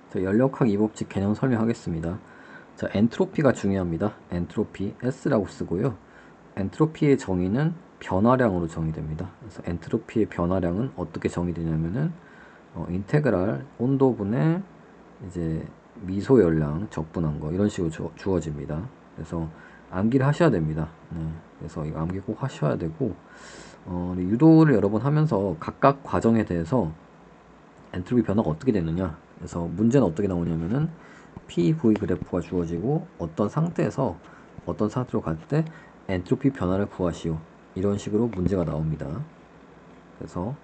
자, 연력학 이 법칙 개념 설명하겠습니다. 자, 엔트로피가 중요합니다. 엔트로피 S라고 쓰고요. 엔트로피의 정의는 변화량으로 정의됩니다. 그래서 엔트로피의 변화량은 어떻게 정의되냐면은 인테그랄 온도분의 이제 미소열량 적분한 거 이런 식으로 주어집니다. 그래서 암기를 하셔야 됩니다. 네, 그래서 이거 암기 꼭 하셔야 되고 유도를 여러 번 하면서 각각 과정에 대해서 엔트로피 변화가 어떻게 되느냐, 그래서 문제는 어떻게 나오냐면은 PV 그래프가 주어지고 어떤 상태에서 어떤 상태로 갈 때 엔트로피 변화를 구하시오, 이런 식으로 문제가 나옵니다. 그래서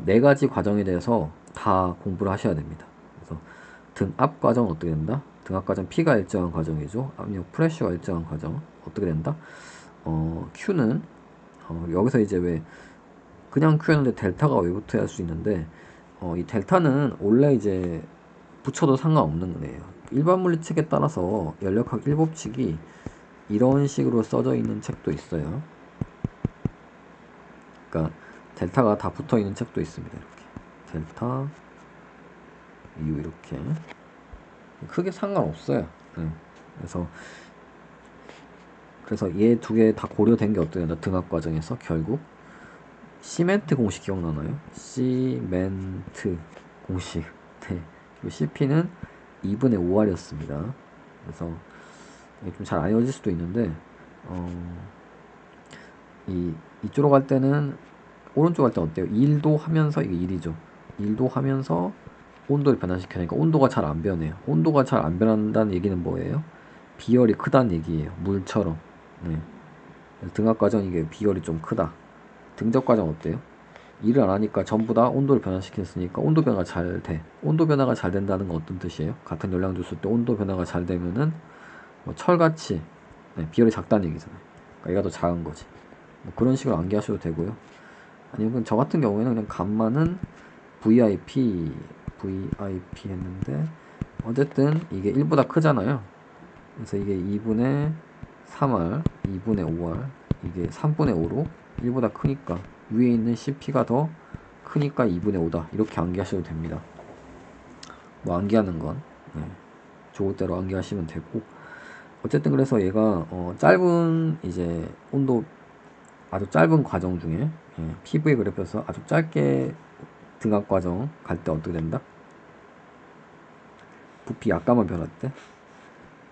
네 가지 과정에 대해서 다 공부를 하셔야 됩니다. 그래서 등압 과정은 어떻게 된다? 등압 과정 P가 일정한 과정이죠. 압력 프레셔가 일정한 과정 어떻게 된다? Q는 여기서 이제 왜 그냥 Q였는데 델타가 왜 붙어야 할 수 있는데, 이 델타는 원래 이제 붙여도 상관없는 거네요. 일반 물리책에 따라서 연력학 1법칙이 이런 식으로 써져 있는 책도 있어요. 그러니까 델타가 다 붙어 있는 책도 있습니다. 이렇게 델타 U 이렇게 크게 상관없어요. 네. 그래서 얘 두 개 다 고려된 게 어떻게 된다? 등압 과정에서 결국 시멘트 공식 기억나나요? 시멘트 공식. 네. 그리고 CP는 2분의 5R이었습니다. 그래서 좀 잘 안 이어질 수도 있는데, 이쪽으로 갈 때는, 오른쪽 갈 때 어때요? 1도 하면서, 이게 1이죠. 1도 하면서 온도를 변화시키니까 온도가 잘 안 변해요. 온도가 잘 안 변한다는 얘기는 뭐예요? 비열이 크다는 얘기예요. 물처럼. 네. 등압 과정 이게 비열이 좀 크다. 등적 과정 어때요? 일을 안 하니까 전부 다 온도를 변화시켰으니까 온도 변화가 잘 돼. 온도 변화가 잘 된다는 건 어떤 뜻이에요? 같은 열량 줬을 때 온도 변화가 잘 되면은 뭐 철같이, 네, 비열이 작다는 얘기잖아요. 그러니까 얘가 더 작은 거지. 뭐 그런 식으로 암기하셔도 되고요. 아니면 저 같은 경우에는 그냥 감마는 VIP 했는데, 어쨌든 이게 1보다 크잖아요. 그래서 이게 2분의 3R, 2분의 5R, 이게 3분의 5로 1보다 크니까 위에 있는 CP가 더 크니까 2분의 5다. 이렇게 암기하셔도 됩니다. 뭐 암기하는 건 좋을 대로 암기하시면 되고, 어쨌든 그래서 얘가 짧은 이제 온도, 아주 짧은 과정 중에 PV 그래프에서 아주 짧게 등압 과정 갈 때 어떻게 된다? 부피 약간만 변할 때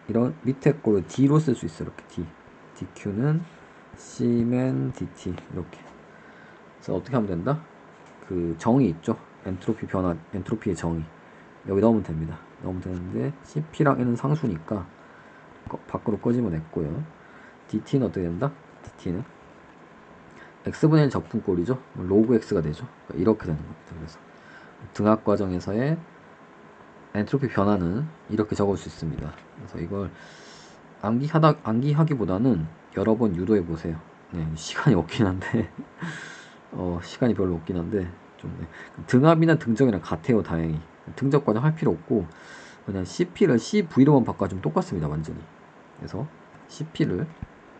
이런 밑에 거를 D로 쓸 수 있어. 이렇게 D. DQ는 C면 DT 이렇게. 그래서 어떻게 하면 된다? 그 정의 있죠? 엔트로피 변화, 엔트로피의 정의 여기 넣으면 됩니다. 넣으면 되는데 CP랑 N은 상수니까 밖으로 꺼집어냈고요. DT는 어떻게 된다? DT는 X분의 1 적분꼴이죠. 로그 X가 되죠. 그러니까 이렇게 되는 겁니다. 그래서 등압 과정에서의 엔트로피 변화는 이렇게 적을 수 있습니다. 그래서 이걸 암기하기보다는 여러 번 유도해 보세요. 네, 시간이 없긴 한데 시간이 별로 없긴 한데 좀, 네. 등압이나 등정이랑 같아요. 다행히 등적 과정 할 필요 없고 그냥 CP를 CV로만 바꿔주면 똑같습니다. 완전히. 그래서 CP를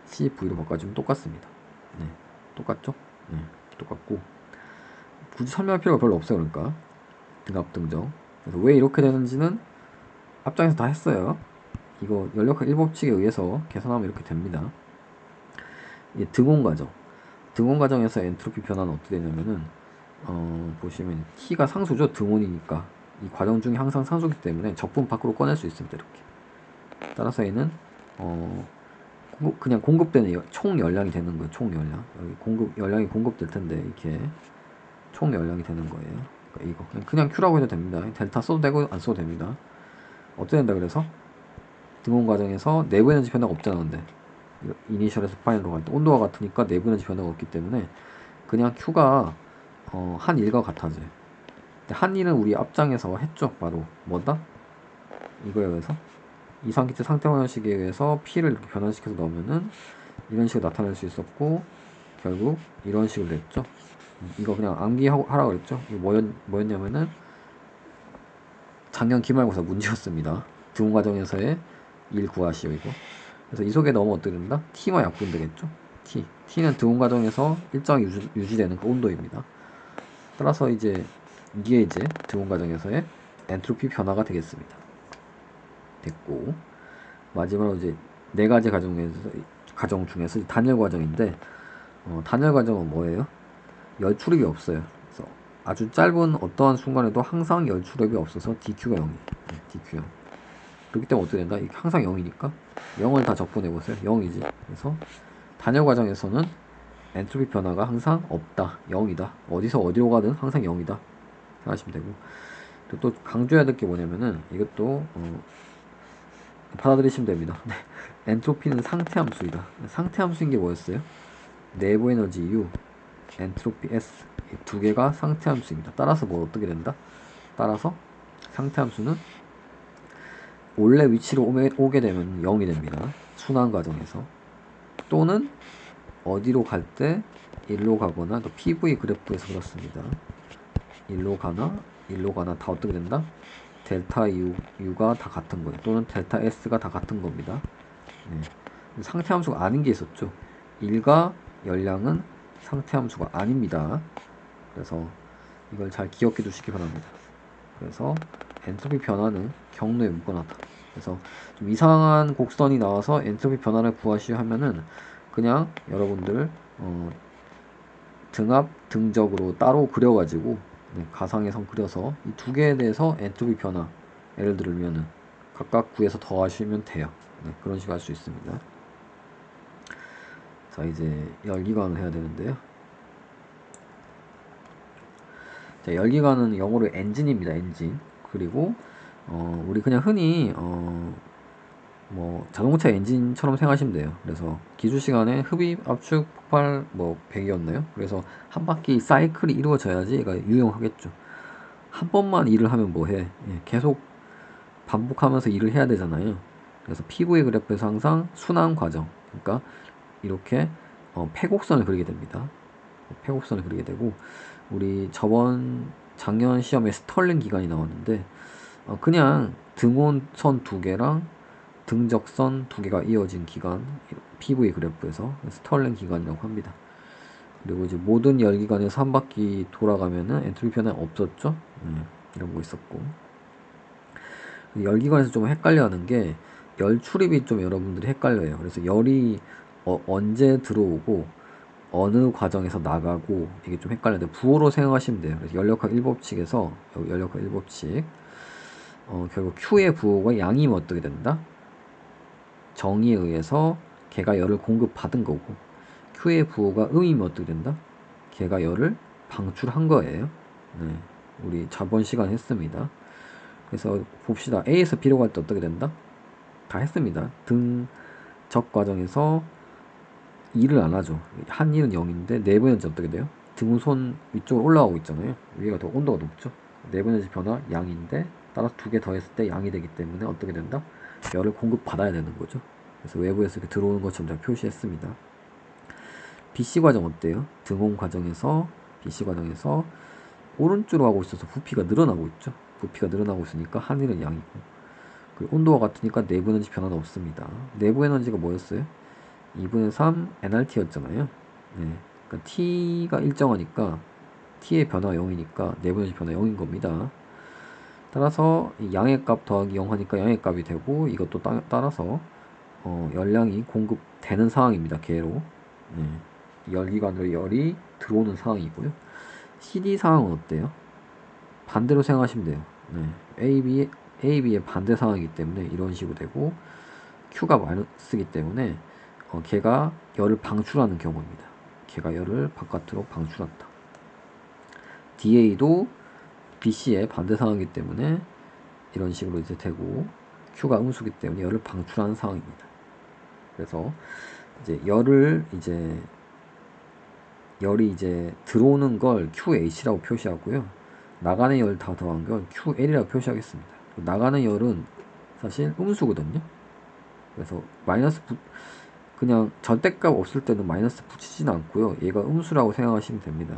CV로 바꿔주면 똑같습니다. 네, 똑같죠? 네, 똑같고 굳이 설명할 필요가 별로 없어요. 그러니까 등압 등정. 그래서 왜 이렇게 되는지는 앞장에서 다 했어요. 이거 연력학 1법칙에 의해서 계산하면 이렇게 됩니다. 이게 등온 과정. 등온 과정에서 엔트로피 변화는 어떻게 되냐면은 보시면 T가 상수죠. 등온이니까 이 과정 중에 항상 상수기 때문에 적분 밖으로 꺼낼 수 있습니다. 이렇게. 따라서 얘는 그냥 공급되는 총 열량이 되는 거예요. 총 열량. 여기 열량이 공급될 텐데 이렇게 총 열량이 되는 거예요. 그러니까 이거 그냥 Q라고 해도 됩니다. 델타 써도 되고 안 써도 됩니다. 어떻게 된다 그래서 등온 과정에서 내부 에너지 변화가 없잖아. 근데 이니셜에서 파이널로 갈 때 온도가 같으니까 내부 에너지 변화가 없기 때문에 그냥 Q가 한 1과 같아져요. 한 1은 우리 앞장에서 했죠. 바로 뭐다? 이거에 의해서 이상기체 상태 변화식에 의해서 P를 이렇게 변화시켜서 넣으면은 이런 식으로 나타낼 수 있었고, 결국 이런 식으로 됐죠. 이거 그냥 암기하라고 그랬죠. 이거 뭐였냐면은 작년 기말고사 문제였습니다. 등온 과정에서의 일 구하시오 이거. 그래서 이 속에 넣으면 어떻게 된다? T만 약분 되겠죠. T는 등온 과정에서 일정히 유지되는 그 온도입니다. 따라서 이제 이게 이제 등온 과정에서의 엔트로피 변화가 되겠습니다. 됐고, 마지막으로 이제 네 가지 가정 중에서 단열 과정인데, 단열 과정은 뭐예요? 열 출입이 없어요. 그래서 아주 짧은 어떠한 순간에도 항상 열 출입이 없어서 DQ가 0이에요. DQ 0. 그렇기 때문에 어떻게 된다? 이게 항상 0이니까 0을 다 적분해 보세요. 0이지. 그래서 단열 과정에서는 엔트로피 변화가 항상 없다. 0이다. 어디서 어디로 가든 항상 0이다. 생각하시면 되고. 그리고 또 강조해야 될 게 뭐냐면은 이것도 받아들이시면 됩니다. 엔트로피는 상태함수이다. 상태함수인 게 뭐였어요? 내부 에너지 U, 엔트로피 S 이 두 개가 상태함수입니다. 따라서 뭐 어떻게 된다? 따라서 상태함수는 원래 위치로 오게 되면 0이 됩니다. 순환 과정에서. 또는 어디로 갈 때 1로 가거나 또 PV 그래프에서 그렇습니다. 1로 가나 다 어떻게 된다? 델타 U가 다 같은 거예요. 또는 델타 S가 다 같은 겁니다. 네. 상태함수가 아닌 게 있었죠. 1과 열량은 상태함수가 아닙니다. 그래서 이걸 잘 기억해 두시기 바랍니다. 그래서 엔트로피 변화는 경로에 무관하다. 그래서 좀 이상한 곡선이 나와서 엔트로피 변화를 구하시오 하면은 그냥 여러분들 등압, 등적으로 따로 그려가지고 가상의 선 그려서 이 두 개에 대해서 엔트로피 변화 예를 들면은 각각 구해서 더하시면 돼요. 그런 식으로 할 수 있습니다. 자, 이제 열기관을 해야 되는데요. 자, 열기관은 영어로 엔진입니다. 엔진. 그리고 우리 그냥 흔히 뭐 자동차 엔진처럼 생각하시면 돼요. 그래서 기술 시간에 흡입, 압축, 폭발 뭐 100이었나요? 그래서 한 바퀴 사이클이 이루어져야지 얘가 유용하겠죠. 한 번만 일을 하면 뭐해? 예, 계속 반복하면서 일을 해야 되잖아요. 그래서 PV 그래프에서 항상 순환 과정, 그러니까 이렇게 폐곡선을 그리게 됩니다. 폐곡선을 그리게 되고 우리 작년 시험에 스털링 기간이 나왔는데 그냥 등온선 두 개랑 등적선 두 개가 이어진 기간 PV 그래프에서 스털링 기간이라고 합니다. 그리고 이제 모든 열기관에서 한 바퀴 돌아가면은 엔트로피 변화 없었죠. 이런 거 있었고 열기관에서 좀 헷갈려하는 게 열 출입이 좀 여러분들이 헷갈려요. 그래서 열이 언제 들어오고 어느 과정에서 나가고 이게 좀 헷갈리는데 부호로 생각하시면 돼요. 그래서 연력학 1법칙에서 연력학 1법칙 결국 Q의 부호가 양이면 어떻게 된다? 정의에 의해서 걔가 열을 공급받은 거고 Q의 부호가 음이면 어떻게 된다? 걔가 열을 방출한 거예요. 네, 우리 저번 시간 했습니다. 그래서 봅시다. A에서 B로 갈 때 어떻게 된다? 다 했습니다. 등적 과정에서 일을 안 하죠. 한 일은 0인데 내부 에너지 어떻게 돼요? 등손 위쪽으로 올라가고 있잖아요. 위가 더 온도가 높죠. 내부 에너지 변화 양인데 따라서 두 개 더했을 때 양이 되기 때문에 어떻게 된다? 열을 공급받아야 되는 거죠. 그래서 외부에서 이렇게 들어오는 것처럼 제가 표시했습니다. BC 과정 어때요? 등온 과정에서 BC 과정에서 오른쪽으로 가고 있어서 부피가 늘어나고 있죠. 부피가 늘어나고 있으니까 하늘은 양이고 그리고 온도가 같으니까 내부 에너지 변화는 없습니다. 내부 에너지가 뭐였어요? 2분의 3 nRT였잖아요. 네. 그러니까 T가 일정하니까 T의 변화가 0이니까 내부 에너지 변화 0인 겁니다. 따라서 양의 값 더하기 0 하니까 양의 값이 되고 이것도 따라서 열량이 공급되는 상황입니다. 개로. 네. 열기관으로 열이 들어오는 상황이고요. CD 상황은 어때요? 반대로 생각하시면 돼요. 네. AB의 반대 상황이기 때문에 이런 식으로 되고 Q가 마이너스이기 때문에 걔가 열을 방출하는 경우입니다. 걔가 열을 바깥으로 방출한다. DA도 BC의 반대 상황이기 때문에 이런 식으로 이제 되고 Q가 음수기 때문에 열을 방출하는 상황입니다. 그래서 이제 열이 이제 들어오는 걸 QH라고 표시하고요. 나가는 열 다 더한 걸 QL이라고 표시하겠습니다. 나가는 열은 사실 음수거든요. 그래서 그냥 절대값 없을 때는 마이너스 붙이진 않고요. 얘가 음수라고 생각하시면 됩니다.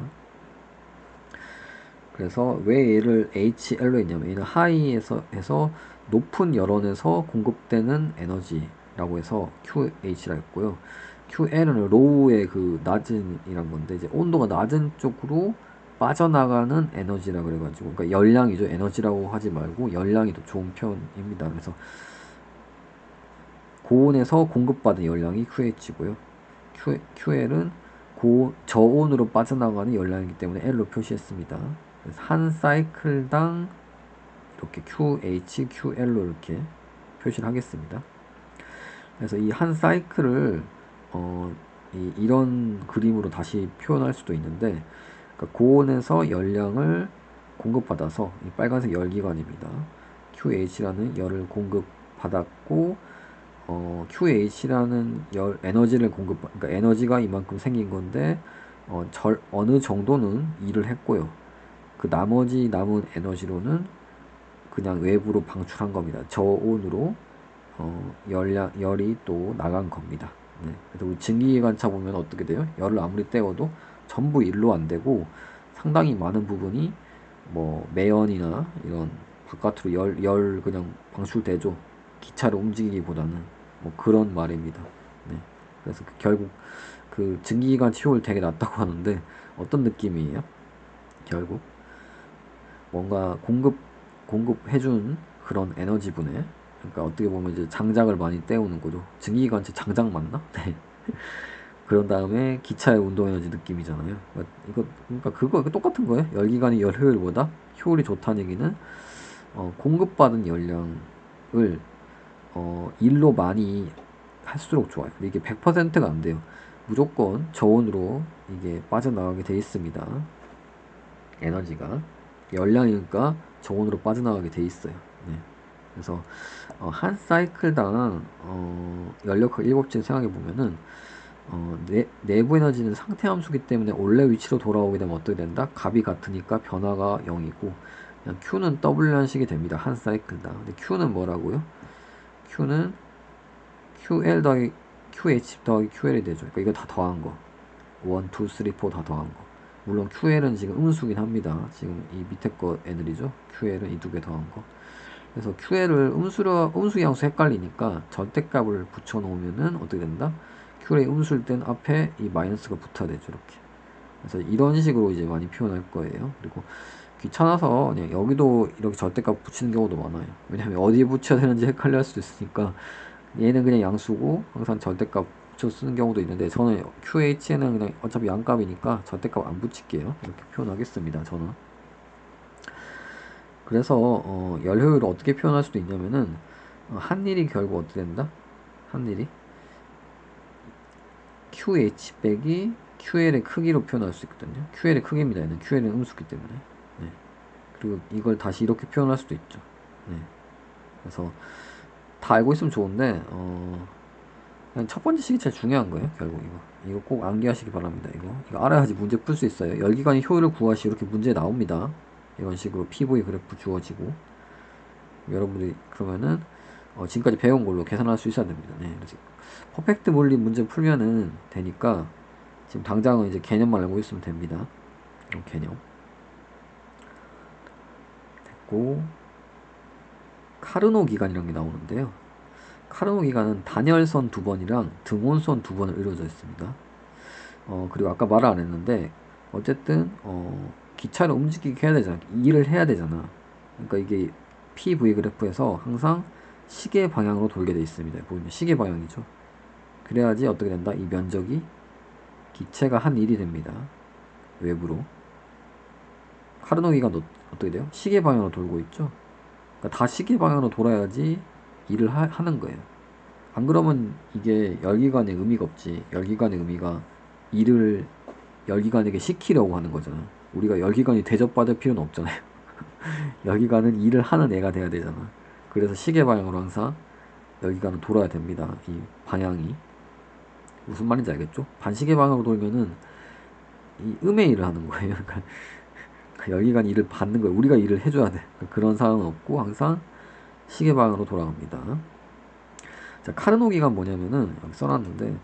그래서 왜 얘를 HL로 했냐면 얘는 하이에서 해서 높은 열원에서 공급되는 에너지라고 해서 QH라 했고요. QL은 로우의 그 낮은이란 건데 이제 온도가 낮은 쪽으로 빠져나가는 에너지라 그래가지고, 그러니까 열량이죠. 에너지라고 하지 말고 열량이 더 좋은 표현입니다. 그래서 고온에서 공급받은 열량이 QH고요. QL은 저온으로 빠져나가는 열량이기 때문에 L로 표시했습니다. 그래서 한 사이클당 이렇게 QH, QL로 이렇게 표시를 하겠습니다. 그래서 이 한 사이클을 이런 그림으로 다시 표현할 수도 있는데, 그러니까 고온에서 열량을 공급받아서 이 빨간색 열기관입니다. QH라는 열을 공급받았고, QH라는 에너지를 그러니까 에너지가 이만큼 생긴 건데, 어느 정도는 일을 했고요. 그 나머지 남은 에너지로는 그냥 외부로 방출한 겁니다. 저온으로 열이 또 나간 겁니다. 네. 그래서 우리 증기기관차 보면 어떻게 돼요? 열을 아무리 떼어도 전부 일로 안 되고 상당히 많은 부분이 뭐 매연이나 이런 바깥으로 열 그냥 방출되죠. 기차를 움직이기보다는 뭐 그런 말입니다. 네. 그래서 결국 그 증기기관차 효율 되게 낮다고 하는데 어떤 느낌이에요? 결국 뭔가 공급해준 그런 에너지분에, 그러니까 어떻게 보면 이제 장작을 많이 때우는 거죠. 증기기관차 장작 맞나? 네. 그런 다음에 기차의 운동 에너지 느낌이잖아요. 그러니까 그거 똑같은 거예요. 열기관이 열 효율보다 효율이 좋다는 얘기는 공급받은 열량을 일로 많이 할수록 좋아요. 근데 이게 100%가 안 돼요. 무조건 저온으로 이게 빠져나가게 돼 있습니다. 에너지가 열량이니까 저온으로 빠져나가게 돼 있어요. 네. 그래서 한 사이클당 연력학 7질 생각해 보면은 내부 에너지는 상태 함수기 때문에 원래 위치로 돌아오게 되면 어떻게 된다? 값이 같으니까 변화가 0이고, 그냥 Q는 W 한식이 됩니다. 한 사이클당. 근데 Q는 뭐라고요? Q는 QL 더하기 QH 더하기 QL이 되죠. 그러니까 이거 다 더한 거. 1, 2, 3, 4 다 더한 거. 물론 QL은 지금 음수긴 합니다. 지금 이 밑에 거 애들이죠. QL은 이 두 개 더한 거. 그래서 QL을 음수 양수 헷갈리니까 절대값을 붙여 놓으면은 어떻게 된다? QL이 음수일 땐 앞에 이 마이너스가 붙어야 되죠. 이렇게. 그래서 이런 식으로 이제 많이 표현할 거예요. 그리고 귀찮아서 그냥 여기도 이렇게 절대값 붙이는 경우도 많아요. 왜냐면 어디에 붙여야 되는지 헷갈려 할 수도 있으니까 얘는 그냥 양수고 항상 절대값 붙여 쓰는 경우도 있는데, 저는 QH에는 그냥 어차피 양값이니까 절대값 안 붙일게요. 이렇게 표현하겠습니다. 저는. 그래서 열 효율을 어떻게 표현할 수도 있냐면은 한 일이 결국 어떻게 된다? 한 일이 QH 빼기 QL의 크기로 표현할 수 있거든요. QL의 크기입니다. 얘는 QL은 음수기 때문에. 네. 그리고 이걸 다시 이렇게 표현할 수도 있죠. 네. 그래서 다 알고 있으면 좋은데 그냥 첫 번째 식이 제일 중요한 거예요. 결국 이거 꼭 암기하시기 바랍니다. 이거 알아야지 문제 풀 수 있어요. 열기관의 효율을 구하시 이렇게 문제 나옵니다. 이런 식으로 PV 그래프 주어지고, 여러분들이 그러면은 지금까지 배운 걸로 계산할 수 있어야 됩니다. 네. 그래서 퍼펙트 물리 문제 풀면은 되니까 지금 당장은 이제 개념만 알고 있으면 됩니다. 개념 됐고, 카르노 기간이라는 게 나오는데요. 카르노 기간은 단열선 2번이랑 등온선 2번을 이루어져 있습니다. 그리고 아까 말을 안 했는데 어쨌든 기차를 움직이게 해야 되잖아. 일을 해야 되잖아. 그러니까 이게 PV 그래프에서 항상 시계 방향으로 돌게 돼 있습니다. 보이면 시계 방향이죠. 그래야지 어떻게 된다? 이 면적이 기체가 한 일이 됩니다. 외부로. 카르노 기간도 어떻게 돼요? 시계 방향으로 돌고 있죠. 그러니까 다 시계 방향으로 돌아야지 일을 하는 거예요. 안 그러면 이게 열기관의 의미가 없지. 열기관의 의미가 일을 열기관에게 시키려고 하는 거잖아. 우리가 열기관이 대접받을 필요는 없잖아요. 열기관은 일을 하는 애가 돼야 되잖아. 그래서 시계 방향으로 항상 열기관은 돌아야 됩니다. 이 방향이. 무슨 말인지 알겠죠? 반시계 방향으로 돌면은 이 음의 일을 하는 거예요. 그러니까 열기관이 일을 받는 거예요. 우리가 일을 해줘야 돼. 그런 상황은 없고 항상 시계 방향으로 돌아갑니다. 자, 카르노 기간 뭐냐면은 여기 써놨는데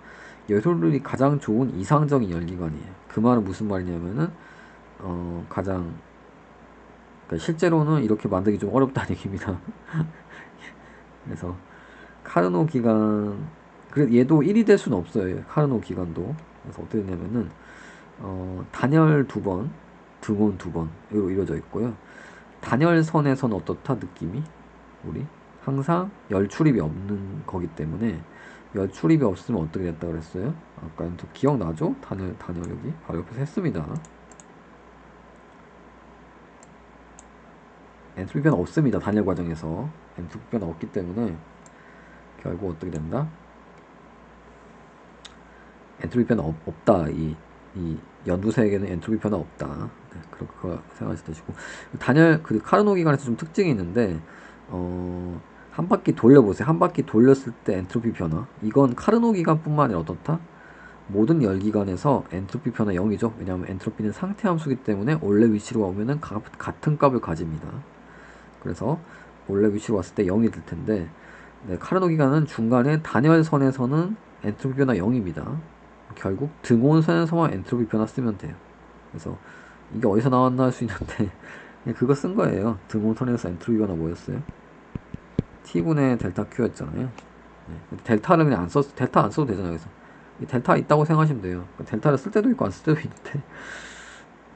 열효율이 가장 좋은 이상적인 열기관이에요. 그 말은 무슨 말이냐면은 가장, 그러니까 실제로는 이렇게 만들기 좀 어렵다는 얘기입니다. 그래서 카르노 기간, 그래 얘도 1이 될 수는 없어요. 카르노 기간도. 그래서 어떻게 되냐면은 단열 2번, 등온 2번으로 이루어져 있고요. 단열선에서는 어떻다 느낌이? 우리 항상 열 출입이 없는 거기 때문에 열 출입이 없으면 어떻게 됐다 그랬어요? 아까 기억나죠? 단열 여기 바로 옆에서 했습니다. 엔트로피 변화 없습니다. 단열 과정에서 엔트로피 변화 없기 때문에 결국 어떻게 된다? 엔트로피 변화 없다. 이 연두색에는 엔트로피 변화 없다. 네, 그렇게 생각하시면 되시고 단열 그 카르노 기관에서 좀 특징이 있는데 한 바퀴 돌려보세요. 한 바퀴 돌렸을 때 엔트로피 변화. 이건 카르노 기관뿐만 아니라 어떻다? 모든 열기관에서 엔트로피 변화 0이죠. 왜냐하면 엔트로피는 상태 함수이기 때문에 원래 위치로 오면은 같은 값을 가집니다. 그래서 원래 위치로 왔을 때 0이 될 텐데 네, 카르노 기관은 중간에 단열선에서는 엔트로피 변화 0입니다. 결국 등온선에서만 엔트로피 변화 쓰면 돼요. 그래서 이게 어디서 나왔나 할 수 있는데 그냥 그거 쓴 거예요. 등온선에서 엔트로피 변화 뭐였어요? T분의 델타 Q였잖아요. 네. 델타를 그냥 델타 안 써도 되잖아요. 그래서 델타 있다고 생각하시면 돼요. 델타를 쓸 때도 있고 안 쓸 때도 있는데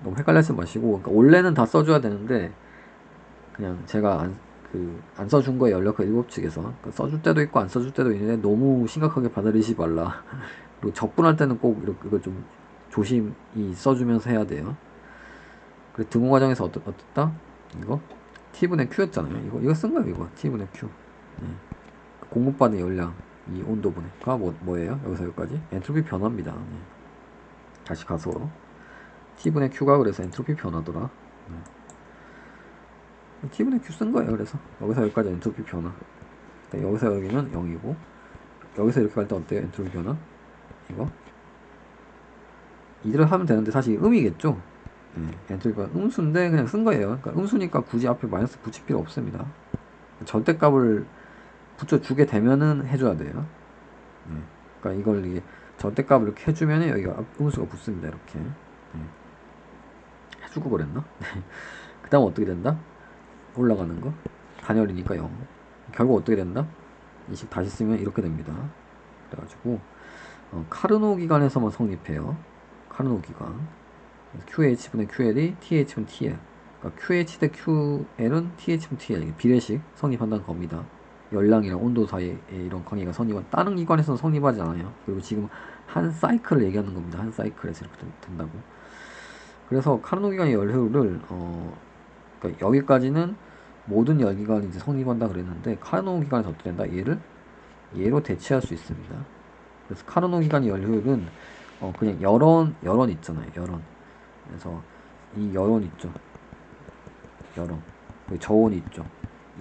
너무 헷갈리지 마시고 그러니까 원래는 다 써줘야 되는데 그냥 제가 안 써준 거에 연력과 일곱 측에서 그러니까 써줄 때도 있고 안 써줄 때도 있는데 너무 심각하게 받아들이지 말라. 그리고 적분할 때는 꼭 이거 좀 조심히 써주면서 해야 돼요. 그리고 등호 과정에서 어떻다? 이거 T분의 Q였잖아요. 이거 쓴 거예요. 이거 T분의 Q. 네. 공급받은 열량 이 온도분해가 뭐예요? 여기서 여기까지 엔트로피 변화입니다. 네. 다시 가서 T분의 Q가 그래서 엔트로피 변화더라. 네. T분의 Q 쓴 거예요. 그래서 여기서 여기까지 엔트로피 변화. 네, 여기서 여기는 0이고 여기서 이렇게 갈 때 어때요? 엔트로피 변화 이거 이대로 하면 되는데 사실 음이겠죠. 네, 엔트로피 변화 음수인데 그냥 쓴 거예요. 그러니까 음수니까 굳이 앞에 마이너스 붙일 필요 없습니다. 절대값을 붙여주게 되면은 해줘야 돼요. 네. 그러니까 이걸 이게 절대값을 이렇게 해주면 여기가 음수가 붙습니다. 이렇게 해주고 그랬나? 그 다음 어떻게 된다? 올라가는 거 단열이니까 0. 결국 어떻게 된다? 이 식 다시 쓰면 이렇게 됩니다. 그래가지고 카르노 기관에서만 성립해요. 카르노 기관 QH분의 QL이 TH분 TL. 그러니까 QH 대 QL은 TH분 TL 비례식 성립한다는 겁니다. 열량이랑 온도 사이에 이런 관계가 성립한 다른 기관에서는 성립하지 않아요. 그리고 지금 한 사이클을 얘기하는 겁니다. 한 사이클에서 이렇게 된다고. 그래서 카르노 기관의 열효율을 그러니까 여기까지는 모든 열기관이 이제 성립한다 그랬는데 카르노 기관에서 어떻게 된다? 얘로 대체할 수 있습니다. 그래서 카르노 기관의 열효율은 그냥 열원 있잖아요. 열원. 그래서 이 열원 있죠. 열원. 저온이 있죠.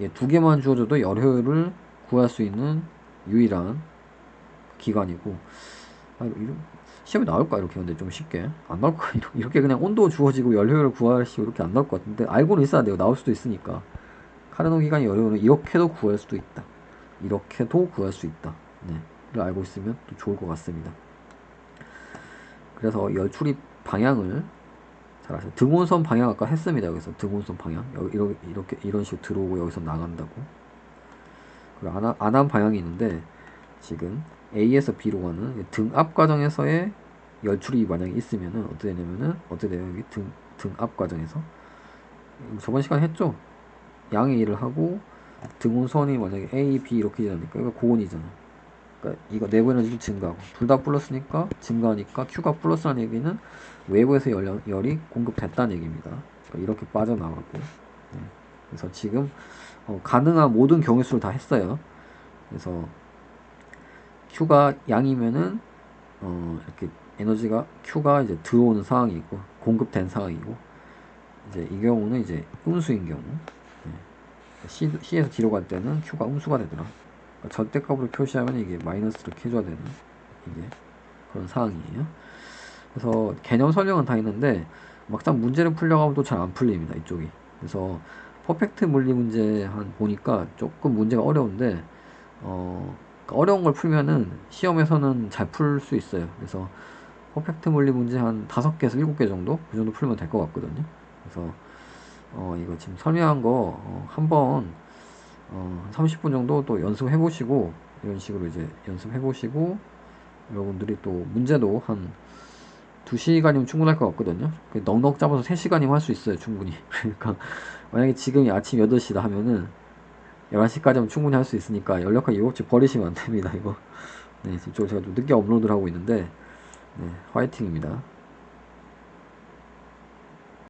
얘 두 개만 주어져도 열효율을 구할 수 있는 유일한 기관이고 시험에 나올까 이렇게. 근데 좀 쉽게 안 나올 거야. 이렇게 그냥 온도 주어지고 열효율을 구할 시 이렇게 안 나올 것 같은데 알고는 있어야 돼요. 나올 수도 있으니까. 카르노 기관의 열효율은 이렇게도 구할 수도 있다. 이렇게도 구할 수 있다. 네. 를 알고 있으면 또 좋을 것 같습니다. 그래서 열 출입 방향을 잘 아세요. 등온선 방향 아까 했습니다. 여기서 등온선 방향 이렇게 이런 식으로 들어오고 여기서 나간다고. 그리고 안한 방향이 있는데 지금 A에서 B로 가는 등압 과정에서의 열출입이 만약에 있으면은 어떻게 되냐면은 어떻게 돼요? 여기 등압 과정에서 저번 시간에 했죠. 양의 일을 하고 등온선이 만약에 A, B 이렇게 되니까 이거 고온이잖아. 그러니까 이거 내부 에너지도 증가하고 둘 다 플러스니까 증가하니까 Q가 플러스라는 얘기는 외부에서 열이 공급됐다는 얘기입니다. 그러니까 이렇게 빠져나가고. 네. 그래서 지금 가능한 모든 경우수를 다 했어요. 그래서 Q가 양이면은 이렇게 에너지가 Q가 이제 들어오는 상황이고 공급된 상황이고 이제 이 경우는 이제 음수인 경우. 네. C에서 D로 갈 때는 Q가 음수가 되더라. 그러니까 절대값으로 표시하면 이게 마이너스를 해줘야 되는 이게 그런 상황이에요. 그래서 개념 설명은 다 있는데 막상 문제를 풀려가면 또 잘 안 풀립니다. 이쪽이. 그래서 퍼펙트 물리 문제 한 보니까 조금 문제가 어려운데 어려운 걸 풀면은 시험에서는 잘 풀 수 있어요. 그래서 퍼펙트 물리 문제 한 5개에서 7개 정도 그 정도 풀면 될 것 같거든요. 그래서 이거 지금 설명한 거 한번 30분 정도 또 연습해 보시고 이런 식으로 이제 연습해 보시고 여러분들이 또 문제도 한 2시간이면 충분할 것 같거든요. 넉넉 잡아서 3시간이면 할 수 있어요, 충분히. 그러니까 만약에 지금이 아침 8시다 하면은 11시까지면 충분히 할 수 있으니까 연락하기 7시 버리시면 안 됩니다, 이거. 네, 지금 제가 좀 늦게 업로드를 하고 있는데, 네, 화이팅입니다.